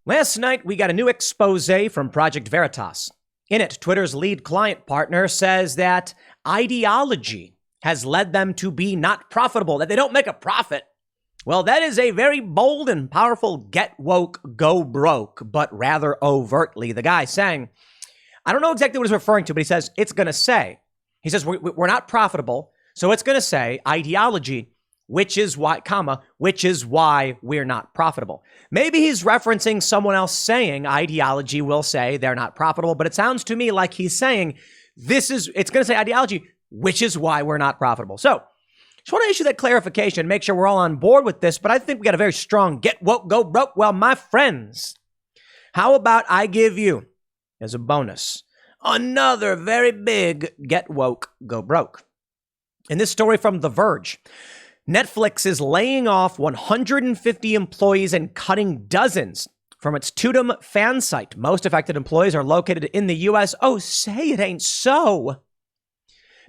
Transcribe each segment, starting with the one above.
Last night, we got a new expose from Project Veritas. In it, Twitter's lead client partner says that ideology has led them to be not profitable, that they don't make a profit. Well, that is a very bold and powerful get woke, go broke, but rather overtly. The guy saying, I don't know exactly what he's referring to, but he says it's going to say, he says we're not profitable, so it's going to say ideology, which is why we're not profitable. Maybe he's referencing someone else saying ideology will say they're not profitable, but it sounds to me like he's saying it's going to say ideology, which is why we're not profitable. So just want to issue that clarification, make sure we're all on board with this, but I think we got a very strong get woke, go broke. Well, my friends, how about I give you, as a bonus, another very big get woke, go broke. In this story from The Verge, Netflix is laying off 150 employees and cutting dozens from its Tudum fan site. Most affected employees are located in the U.S. Oh, say it ain't so.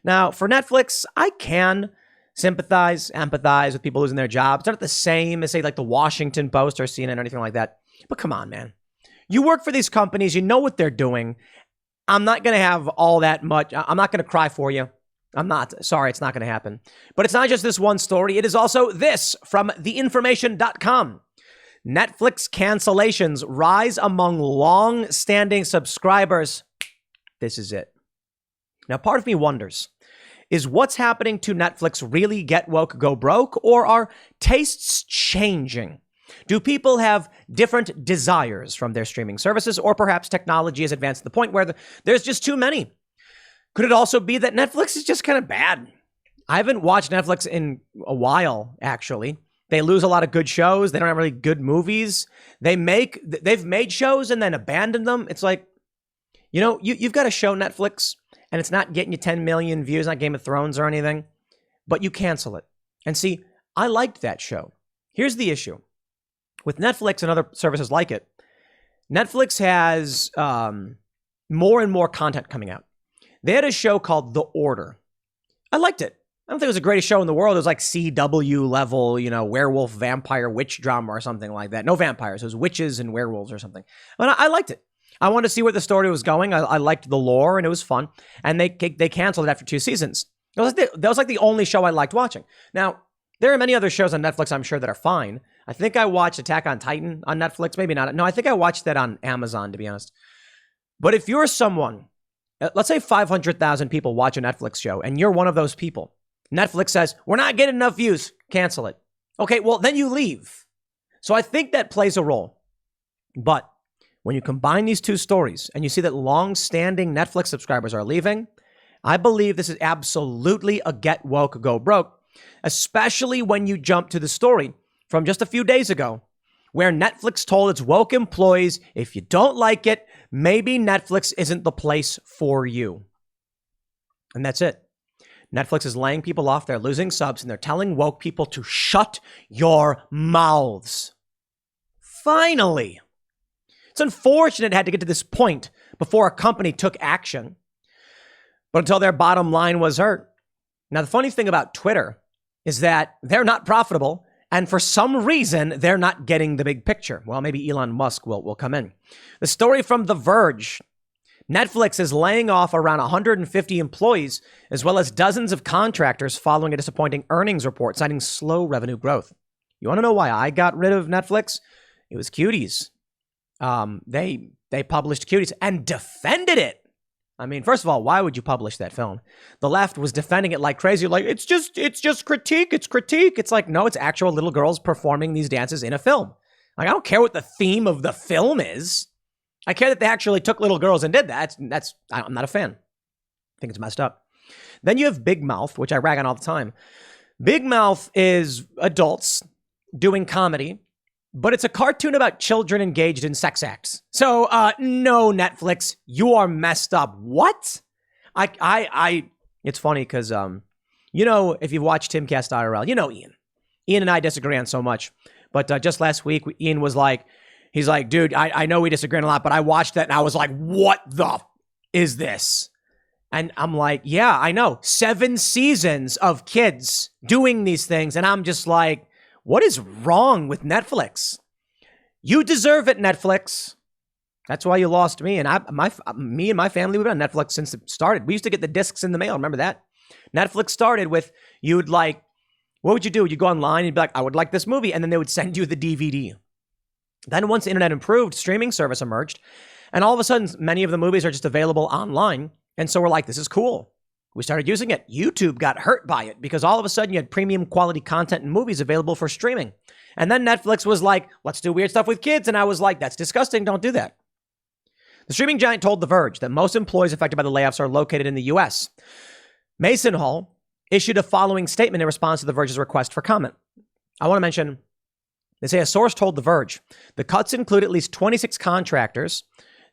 Now, for Netflix, I can empathize with people losing their jobs. It's not the same as, say, like the Washington Post or CNN or anything like that. But come on, man. You work for these companies. You know what they're doing. I'm not going to have all that much. I'm not going to cry for you. I'm not. Sorry, it's not going to happen. But it's not just this one story. It is also this from theinformation.com. Netflix cancellations rise among long-standing subscribers. This is it. Now, part of me wonders, is what's happening to Netflix really get woke, go broke, or are tastes changing? Do people have different desires from their streaming services, or perhaps technology has advanced to the point where there's just too many? Could it also be that Netflix is just kind of bad? I haven't watched Netflix in a while, actually. They lose a lot of good shows. They don't have really good movies. They've made shows and then abandoned them. It's like, you've got a show, Netflix, and it's not getting you 10 million views, not Game of Thrones or anything, but you cancel it. And see, I liked that show. Here's the issue. With Netflix and other services like it, Netflix has more and more content coming out. They had a show called The Order. I liked it. I don't think it was the greatest show in the world. It was like CW level, werewolf, vampire, witch drama or something like that. No vampires. It was witches and werewolves or something. But I liked it. I wanted to see where the story was going. I liked the lore and it was fun. And they canceled it after 2 seasons. That was like the only show I liked watching. Now, there are many other shows on Netflix, I'm sure, that are fine. I think I watched Attack on Titan on Netflix. Maybe not. No, I think I watched that on Amazon, to be honest. But if you're someone, let's say 500,000 people watch a Netflix show, and you're one of those people, Netflix says, we're not getting enough views, cancel it. Okay, well, then you leave. So I think that plays a role. But when you combine these two stories and you see that long-standing Netflix subscribers are leaving, I believe this is absolutely a get woke, go broke, especially when you jump to the story from just a few days ago, where Netflix told its woke employees, if you don't like it, maybe Netflix isn't the place for you. And that's it. Netflix is laying people off, they're losing subs, and they're telling woke people to shut your mouths. Finally. It's unfortunate it had to get to this point before a company took action, but until their bottom line was hurt. Now, the funny thing about Twitter is that they're not profitable, and for some reason, they're not getting the big picture. Well, maybe Elon Musk will come in. The story from The Verge. Netflix is laying off around 150 employees, as well as dozens of contractors following a disappointing earnings report citing slow revenue growth. You want to know why I got rid of Netflix? It was Cuties. They published Cuties and defended it. I mean, first of all, why would you publish that film? The left was defending it like crazy, like it's just critique, it's critique. It's like, no, it's actual little girls performing these dances in a film. Like, I don't care what the theme of the film is. I care that they actually took little girls and did that. I'm not a fan. I think it's messed up. Then you have Big Mouth, which I rag on all the time. Big Mouth is adults doing comedy, but it's a cartoon about children engaged in sex acts. So, no, Netflix, you are messed up. What? It's funny because, if you've watched Timcast IRL, Ian. Ian and I disagree on so much. But just last week, Ian was like, he's like, dude, I know we disagree on a lot, but I watched that and I was like, what the is this? And I'm like, yeah, I know. 7 seasons of kids doing these things. And I'm just like, what is wrong with Netflix? You deserve it, Netflix. That's why you lost me. And me and my family, we've been on Netflix since it started. We used to get the discs in the mail. Remember that? Netflix started with, what would you do? You'd go online and you'd be like, I would like this movie. And then they would send you the DVD. Then once the internet improved, streaming service emerged. And all of a sudden, many of the movies are just available online. And so we're like, this is cool. We started using it. YouTube got hurt by it because all of a sudden you had premium quality content and movies available for streaming. And then Netflix was like, let's do weird stuff with kids. And I was like, that's disgusting. Don't do that. The streaming giant told The Verge that most employees affected by the layoffs are located in the U.S. Mason Hall issued a following statement in response to The Verge's request for comment. I want to mention, they say a source told The Verge the cuts include at least 26 contractors.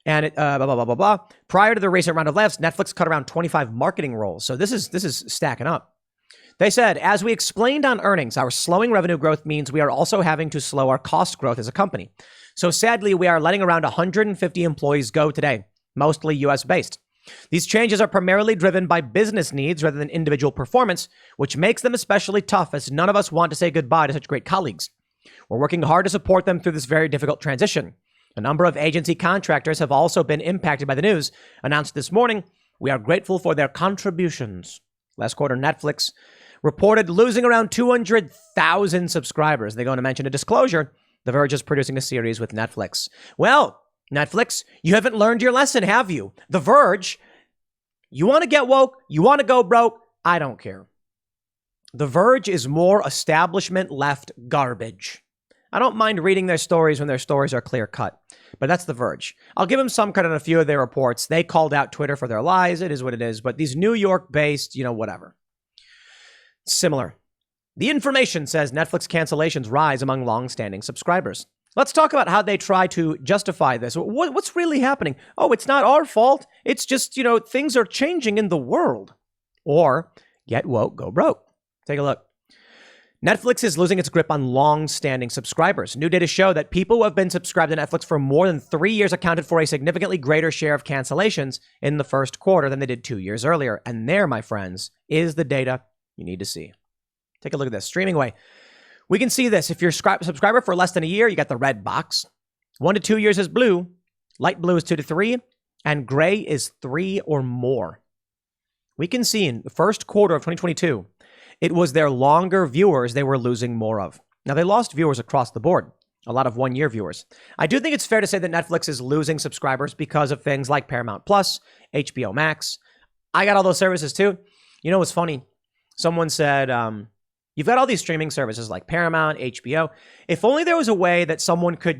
And blah, blah, blah, blah, blah. Prior to the recent round of layoffs, Netflix cut around 25 marketing roles. So this is stacking up. They said, as we explained on earnings, our slowing revenue growth means we are also having to slow our cost growth as a company. So sadly, we are letting around 150 employees go today, mostly US based. These changes are primarily driven by business needs rather than individual performance, which makes them especially tough as none of us want to say goodbye to such great colleagues. We're working hard to support them through this very difficult transition. A number of agency contractors have also been impacted by the news. Announced this morning, we are grateful for their contributions. Last quarter, Netflix reported losing around 200,000 subscribers. They're going to mention a disclosure. The Verge is producing a series with Netflix. Well, Netflix, you haven't learned your lesson, have you? The Verge, you want to get woke? You want to go broke? I don't care. The Verge is more establishment left garbage. I don't mind reading their stories when their stories are clear cut, but that's The Verge. I'll give them some credit on a few of their reports. They called out Twitter for their lies. It is what it is. But these New York based, whatever. Similar. The Information says Netflix cancellations rise among long-standing subscribers. Let's talk about how they try to justify this. What's really happening? Oh, it's not our fault. It's just, things are changing in the world. Or get woke, go broke. Take a look. Netflix is losing its grip on long-standing subscribers. New data show that people who have been subscribed to Netflix for more than 3 years accounted for a significantly greater share of cancellations in the first quarter than they did 2 years earlier. And there, my friends, is the data you need to see. Take a look at this. Streaming away. We can see this. If you're a subscriber for less than a year, you got the red box. 1 to 2 years is blue. Light blue is 2 to 3. And gray is 3 or more. We can see in the first quarter of 2022, it was their longer viewers they were losing more of. Now, they lost viewers across the board, a lot of one-year viewers. I do think it's fair to say that Netflix is losing subscribers because of things like Paramount Plus, HBO Max. I got all those services too. You know what's funny? Someone said, you've got all these streaming services like Paramount, HBO. If only there was a way that someone could,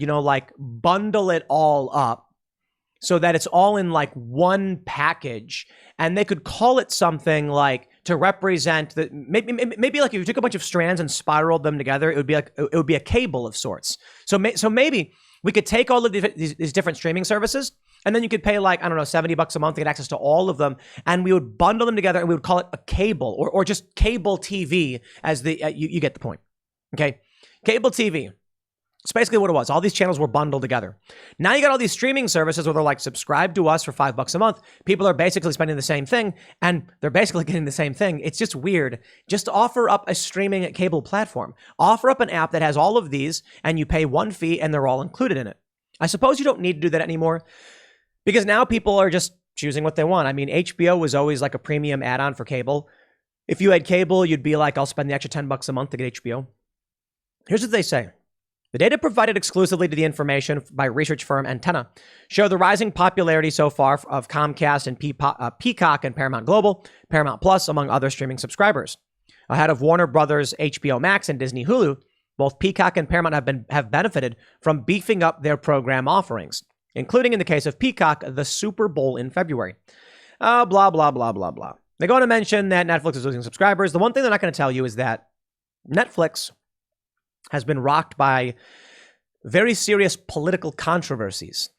bundle it all up so that it's all in like one package, and they could call it something like to represent that. Maybe like if you took a bunch of strands and spiraled them together, it would be a cable of sorts. So maybe we could take all of these different streaming services, and then you could pay like, I don't know, $70 a month to get access to all of them, and we would bundle them together, and we would call it a cable or just cable TV as you get the point. Okay, cable TV. It's basically what it was. All these channels were bundled together. Now you got all these streaming services where they're like, subscribe to us for $5 a month. People are basically spending the same thing, and they're basically getting the same thing. It's just weird. Just offer up a streaming cable platform. Offer up an app that has all of these, and you pay one fee, and they're all included in it. I suppose you don't need to do that anymore because now people are just choosing what they want. I mean, HBO was always like a premium add-on for cable. If you had cable, you'd be like, I'll spend the extra $10 a month to get HBO. Here's what they say. The data provided exclusively to The Information by research firm Antenna show the rising popularity so far of Comcast and Peacock and Paramount Global, Paramount Plus, among other streaming subscribers. Ahead of Warner Brothers, HBO Max, and Disney Hulu, both Peacock and Paramount have benefited from beefing up their program offerings, including in the case of Peacock, the Super Bowl in February. Blah, blah, blah, blah, blah. They're going to mention that Netflix is losing subscribers. The one thing they're not going to tell you is that Netflix has been rocked by very serious political controversies.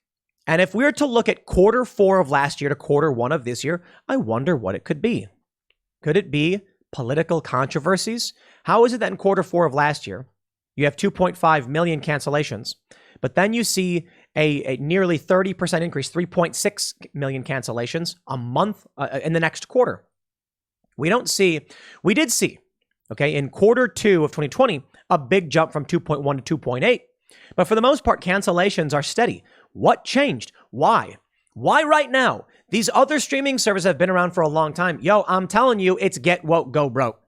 And if we were to look at quarter 4 of last year to quarter 1 of this year, I wonder what it could be. Could it be political controversies? How is it that in quarter 4 of last year, you have 2.5 million cancellations, but then you see a nearly 30% increase, 3.6 million cancellations a month in the next quarter? We did see, okay, in quarter 2 of 2020, a big jump from 2.1 to 2.8. But for the most part, cancellations are steady. What changed? Why? Why right now? These other streaming services have been around for a long time. Yo, I'm telling you, it's get woke, go broke.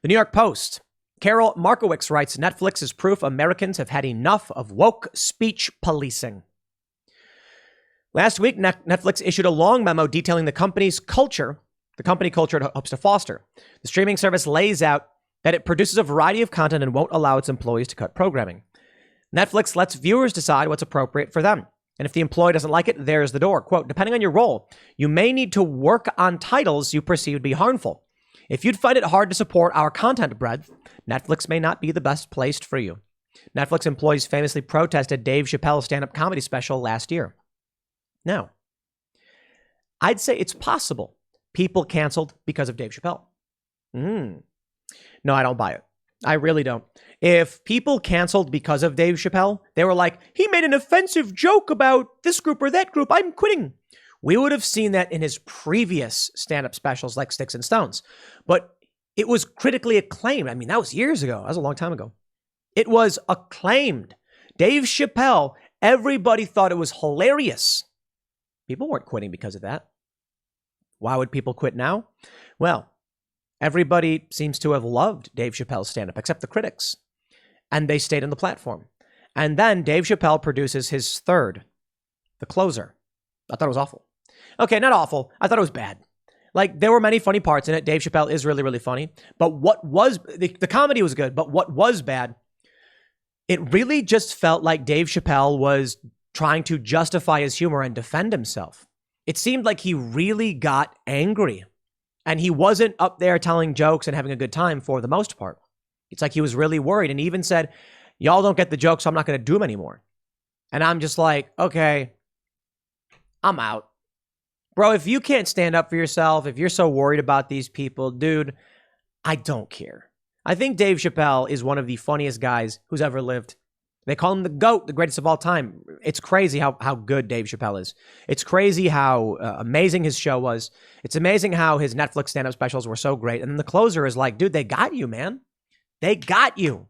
The New York Post. Carol Markowitz writes, Netflix is proof Americans have had enough of woke speech policing. Last week, Netflix issued a long memo detailing the company culture it hopes to foster. The streaming service lays out that it produces a variety of content and won't allow its employees to cut programming. Netflix lets viewers decide what's appropriate for them. And if the employee doesn't like it, there's the door. Quote, depending on your role, you may need to work on titles you perceive to be harmful. If you'd find it hard to support our content breadth, Netflix may not be the best placed for you. Netflix employees famously protested Dave Chappelle's stand-up comedy special last year. Now, I'd say it's possible people canceled because of Dave Chappelle. No, I don't buy it. I really don't. If people canceled because of Dave Chappelle, they were like, he made an offensive joke about this group or that group, I'm quitting. We would have seen that in his previous stand-up specials like Sticks and Stones. But it was critically acclaimed. I mean, that was years ago. That was a long time ago. It was acclaimed. Dave Chappelle, everybody thought it was hilarious. People weren't quitting because of that. Why would people quit now? Well, everybody seems to have loved Dave Chappelle's stand-up, except the critics. And they stayed on the platform. And then Dave Chappelle produces his third, The Closer. I thought it was awful. Okay, not awful. I thought it was bad. Like, there were many funny parts in it. Dave Chappelle is really, really funny. But what was, the comedy was good, but what was bad, it really just felt like Dave Chappelle was trying to justify his humor and defend himself. It seemed like he really got angry. And he wasn't up there telling jokes and having a good time for the most part. It's like he was really worried. And he even said, y'all don't get the jokes, so I'm not going to do them anymore. And I'm just like, okay, I'm out. Bro, if you can't stand up for yourself, if you're so worried about these people, dude, I don't care. I think Dave Chappelle is one of the funniest guys who's ever lived. They call him the GOAT, the greatest of all time. It's crazy how good Dave Chappelle is. It's crazy how amazing his show was. It's amazing how his Netflix stand-up specials were so great. And then The Closer is like, dude, they got you, man. They got you.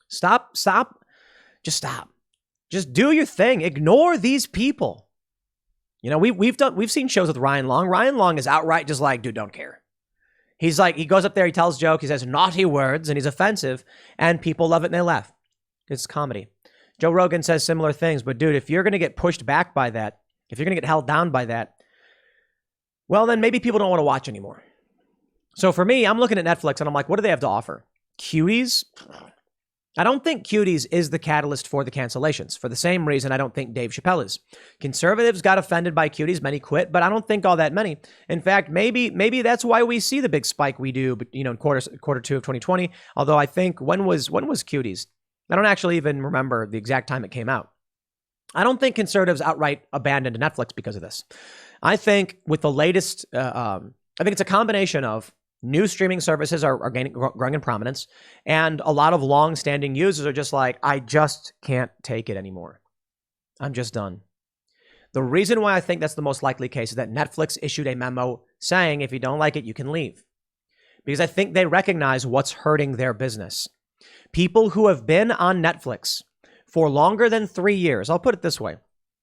Stop. Just stop. Just do your thing. Ignore these people. You know, we've seen shows with Ryan Long. Ryan Long is outright just like, dude, don't care. He's like, he goes up there, he tells jokes, he says naughty words, and he's offensive, and people love it and they laugh. It's comedy. Joe Rogan says similar things, but dude, if you're going to get pushed back by that, if you're going to get held down by that, well, then maybe people don't want to watch anymore. So for me, I'm looking at Netflix and I'm like, what do they have to offer? Cuties? I don't think Cuties is the catalyst for the cancellations, for the same reason I don't think Dave Chappelle is. Conservatives got offended by Cuties, many quit, but I don't think all that many. In fact, maybe that's why we see the big spike we do, you know, in quarter two of 2020. Although I think when was Cuties? I don't actually even remember the exact time it came out. I don't think conservatives outright abandoned Netflix because of this. I think with the latest, I think it's a combination of new streaming services are growing in prominence, and a lot of long-standing users are just like, I just can't take it anymore. I'm just done. The reason why I think that's the most likely case is that Netflix issued a memo saying, if you don't like it, you can leave. Because I think they recognize what's hurting their business. People who have been on Netflix for longer than 3 years, I'll put it this way.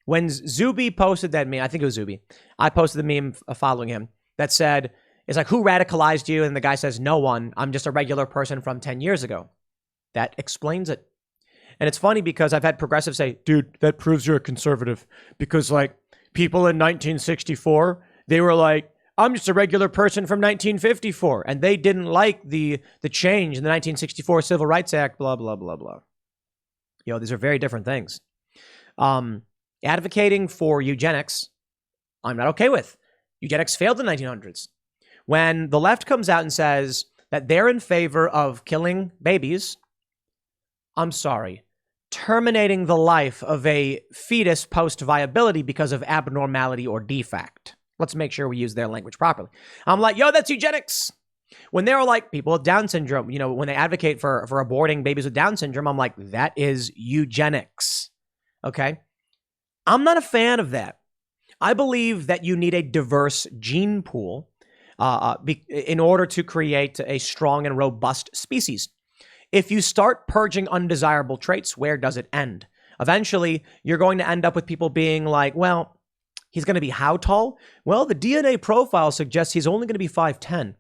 When Zuby posted that meme, I think it was Zuby, I posted the meme following him that said, it's like, who radicalized you? And the guy says, no one. I'm just a regular person from 10 years ago. That explains it. And it's funny because I've had progressives say, dude, that proves you're a conservative. Because like people in 1964, they were like, I'm just a regular person from 1954. And they didn't like the change in the 1964 Civil Rights Act, blah, blah, blah, blah. Yo, these are very different things. Advocating for eugenics, I'm not okay with. Eugenics failed in the 1900s. When the left comes out and says that they're in favor of killing babies, I'm sorry, terminating the life of a fetus post-viability because of abnormality or defect. Let's make sure we use their language properly. I'm like, yo, that's eugenics. When they're like people with Down syndrome, you know, when they advocate for aborting babies with Down syndrome, I'm like, that is eugenics. Okay? I'm not a fan of that. I believe that you need a diverse gene pool in order to create a strong and robust species. If you start purging undesirable traits, where does it end? Eventually, you're going to end up with people being like, well, he's going to be how tall? Well, the DNA profile suggests he's only going to be 5'10".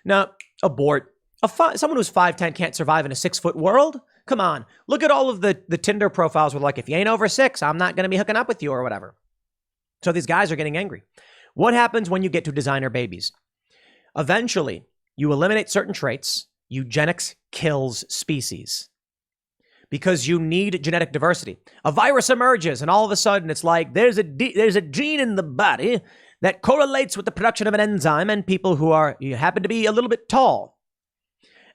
Now, abort. Someone who's 5'10" can't survive in a 6-foot world? Come on. Look at all of the Tinder profiles where like, if you ain't over 6, I'm not going to be hooking up with you or whatever. So these guys are getting angry. What happens when you get to designer babies? Eventually, you eliminate certain traits. Eugenics kills species because you need genetic diversity. A virus emerges, and all of a sudden, it's like there's a gene in the body that correlates with the production of an enzyme, and people who you happen to be a little bit tall,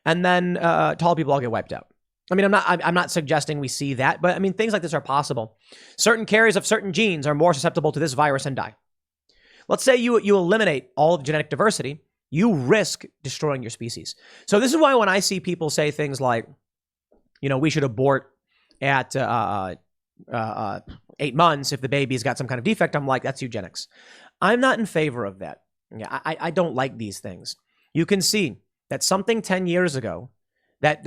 and then tall people all get wiped out. I mean, I'm not suggesting we see that, but I mean, things like this are possible. Certain carriers of certain genes are more susceptible to this virus and die. Let's say you eliminate all of genetic diversity, you risk destroying your species. So this is why when I see people say things like, we should abort at 8 months if the baby's got some kind of defect, I'm like, that's eugenics. I'm not in favor of that. I don't like these things. You can see that something 10 years ago that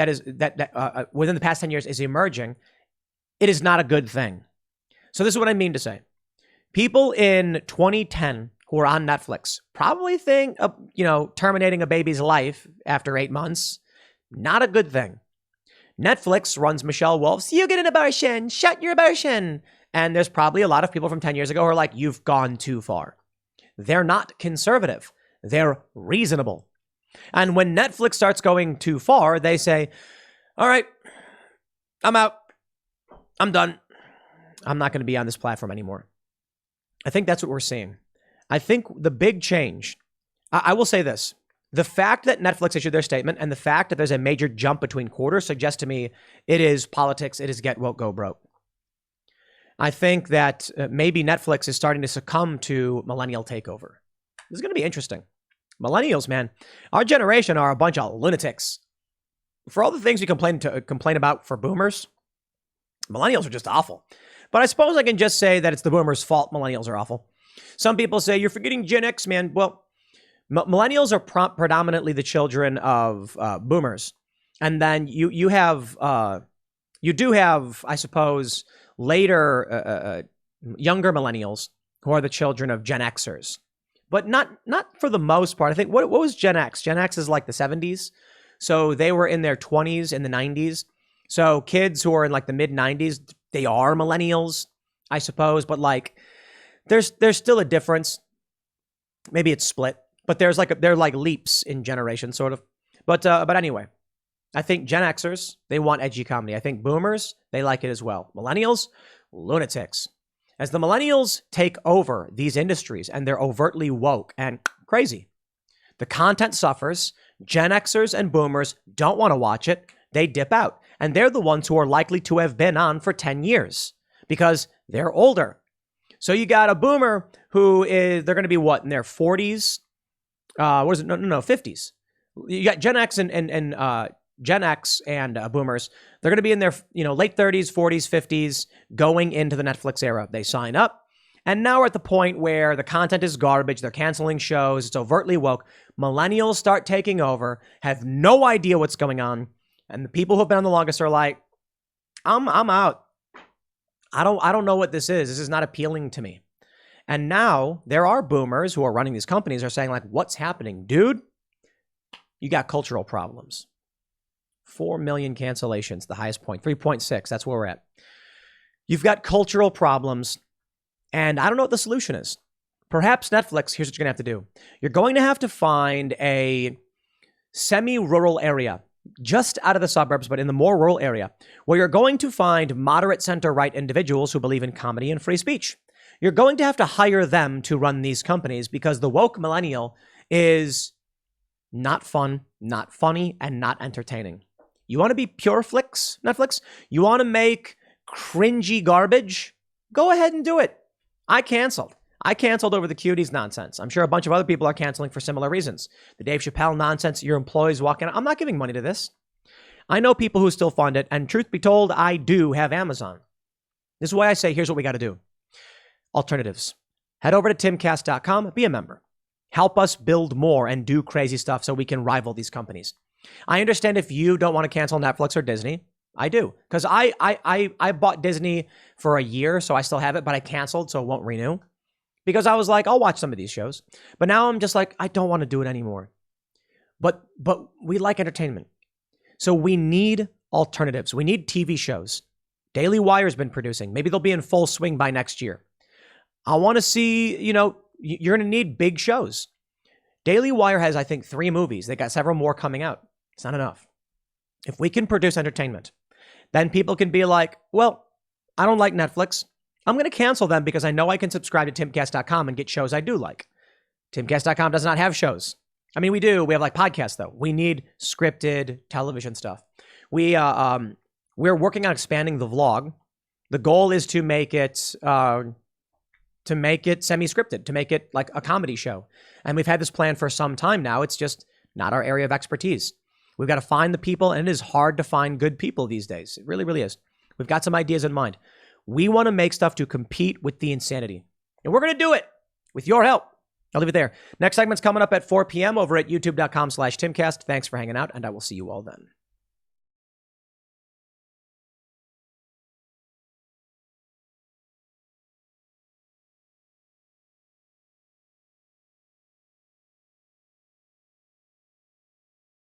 within the past 10 years is emerging. It is not a good thing. So this is what I mean to say. People in 2010 who are on Netflix probably think, terminating a baby's life after 8 months, not a good thing. Netflix runs Michelle Wolf's, you get an abortion, shut your abortion. And there's probably a lot of people from 10 years ago who are like, you've gone too far. They're not conservative. They're reasonable. And when Netflix starts going too far, they say, all right, I'm out. I'm done. I'm not going to be on this platform anymore. I think that's what we're seeing. I think the big change, I will say this. The fact that Netflix issued their statement and the fact that there's a major jump between quarters suggests to me it is politics. It is get woke, go broke. I think that maybe Netflix is starting to succumb to millennial takeover. This is going to be interesting. Millennials, man, our generation are a bunch of lunatics. For all the things we complain about for boomers, millennials are just awful. But I suppose I can just say that it's the boomers' fault millennials are awful. Some people say, you're forgetting Gen X, man. Well, millennials are predominantly the children of boomers. And then you do have, I suppose, later younger millennials who are the children of Gen Xers. But not for the most part. I think, what was Gen X? Gen X is like the 70s. So they were in their 20s in the 90s. So kids who are in like the mid 90s, they are millennials, I suppose. But like, there's still a difference. Maybe it's split, but they're like leaps in generation, sort of. But anyway, I think Gen Xers, they want edgy comedy. I think boomers, they like it as well. Millennials, lunatics. As the millennials take over these industries and they're overtly woke and crazy, the content suffers. Gen Xers and boomers don't want to watch it. They dip out. And they're the ones who are likely to have been on for 10 years because they're older. So you got a boomer they're going to be what, in their 40s? What is it? No, 50s. You got Gen X and Gen X and boomers. They're going to be in their late 30s, 40s, 50s, going into the Netflix era. They sign up, and now we're at the point where the content is garbage. They're canceling shows. It's overtly woke. Millennials start taking over, have no idea what's going on, and the people who have been on the longest are like, I'm out. I don't know what this is. This is not appealing to me. And now there are boomers who are running these companies are saying like, what's happening, dude? You got cultural problems. 4 million cancellations, the highest point, 3.6. That's where we're at. You've got cultural problems, and I don't know what the solution is. Perhaps Netflix, here's what you're going to have to do. You're going to have to find a semi-rural area, just out of the suburbs, but in the more rural area, where you're going to find moderate center-right individuals who believe in comedy and free speech. You're going to have to hire them to run these companies because the woke millennial is not fun, not funny, and not entertaining. You want to be pure flicks, Netflix? You want to make cringy garbage? Go ahead and do it. I canceled over the cuties nonsense. I'm sure a bunch of other people are canceling for similar reasons. The Dave Chappelle nonsense, your employees walking out. I'm not giving money to this. I know people who still fund it, and truth be told, I do have Amazon. This is why I say, here's what we got to do. Alternatives. Head over to timcast.com, be a member. Help us build more and do crazy stuff so we can rival these companies. I understand if you don't want to cancel Netflix or Disney. I do. Because I bought Disney for a year, so I still have it, but I canceled, so it won't renew. Because I was like, I'll watch some of these shows. But now I'm just like, I don't want to do it anymore. But we like entertainment. So we need alternatives. We need TV shows. Daily Wire's been producing. Maybe they'll be in full swing by next year. I want to see, you're going to need big shows. Daily Wire has, I think, 3 movies. They got several more coming out. It's not enough. If we can produce entertainment, then people can be like, well, I don't like Netflix. I'm going to cancel them because I know I can subscribe to timcast.com and get shows I do like. Timcast.com does not have shows. I mean, we do. We have like podcasts, though. We need scripted television stuff. We're working on expanding the vlog. The goal is to make it semi-scripted, to make it like a comedy show. And we've had this plan for some time now. It's just not our area of expertise. We've got to find the people, and it is hard to find good people these days. It really, really is. We've got some ideas in mind. We want to make stuff to compete with the insanity. And we're going to do it with your help. I'll leave it there. Next segment's coming up at 4 p.m. over at youtube.com/Timcast. Thanks for hanging out, and I will see you all then.